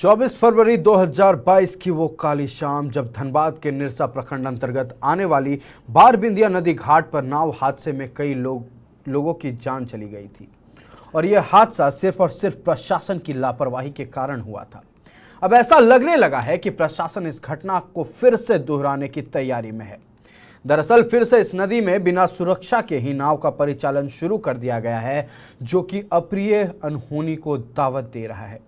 24 फरवरी 2022 की वो काली शाम जब धनबाद के निरसा प्रखंड अंतर्गत आने वाली बारबिंदिया नदी घाट पर नाव हादसे में कई लोगों की जान चली गई थी और यह हादसा सिर्फ और सिर्फ प्रशासन की लापरवाही के कारण हुआ था। अब ऐसा लगने लगा है कि प्रशासन इस घटना को फिर से दोहराने की तैयारी में है। दरअसल फिर से इस नदी में बिना सुरक्षा के ही नाव का परिचालन शुरू कर दिया गया है, जो कि अप्रिय अनहोनी को दावत दे रहा है।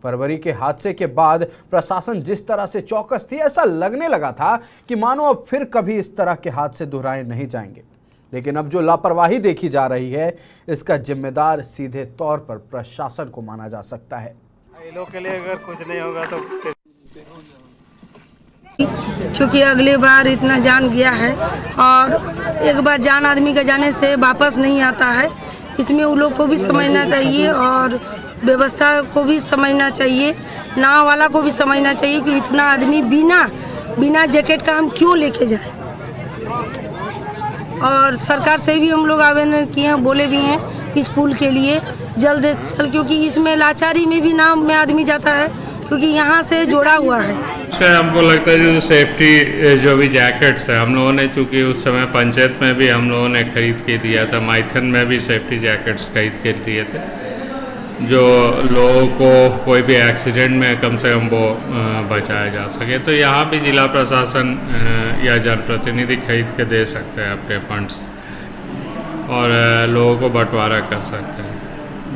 फरवरी के हादसे के बाद प्रशासन जिस तरह से चौकस थी, ऐसा लगने लगा था कि मानो अब फिर कभी इस तरह के हादसे दोहराए नहीं जाएंगे। लेकिन अब जो लापरवाही देखी जा रही है, इसका जिम्मेदार सीधे तौर पर प्रशासन को माना जा सकता है। ये लोग के लिए अगर कुछ नहीं होगा तो क्योंकि अगले बार इतना जान गया है और एक बार जान आदमी के जाने से वापस नहीं आता है। इसमें उन लोग को भी समझना चाहिए और व्यवस्था को भी समझना चाहिए, नाव वाला को भी समझना चाहिए कि इतना आदमी बिना जैकेट का हम क्यों लेके जाए। और सरकार से भी हम लोग आवेदन किए हैं, बोले भी हैं इस पुल के लिए जल्द से जल्द, क्योंकि इसमें लाचारी में भी नाव में आदमी जाता है, क्योंकि यहाँ से जोड़ा हुआ है। हमको लगता है जो सेफ्टी जो भी जैकेट्स है, हम लोगों ने चूँकि उस समय पंचायत में भी हम लोगों ने खरीद के दिया था, माइथन में भी सेफ्टी जैकेट्स खरीद के दिए थे, जो लोगों को कोई भी एक्सीडेंट में कम से कम वो बचाया जा सके। तो यहाँ भी जिला प्रशासन या जनप्रतिनिधि खरीद के दे सकते हैं अपने फंड्स और लोगों को बंटवारा कर सकते हैं।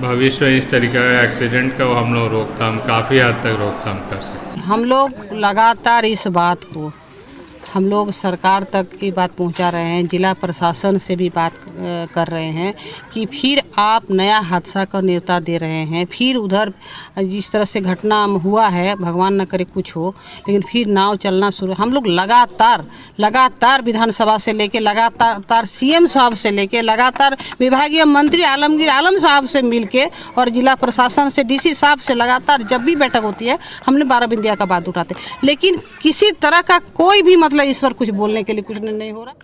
भविष्य में इस तरीके का एक्सीडेंट का हम लोग रोकथाम काफ़ी हद तक रोकथाम कर सकते हैं। हम लोग लगातार इस बात को हम लोग सरकार तक ये बात पहुंचा रहे हैं, जिला प्रशासन से भी बात कर रहे हैं कि फिर आप नया हादसा का न्योता दे रहे हैं। फिर उधर जिस तरह से घटना हुआ है, भगवान न करे कुछ हो, लेकिन फिर नाव चलना शुरू। हम लोग लगातार विधानसभा से लेके लगातार सीएम साहब से लेके लगातार विभागीय मंत्री आलमगीर आलम साहब से मिलके और जिला प्रशासन से डीसी साहब से लगातार जब भी बैठक होती है हमने बाराबिंदिया का बात उठाते, लेकिन किसी तरह का कोई भी मतलब इस पर कुछ बोलने के लिए कुछ नहीं हो रहा।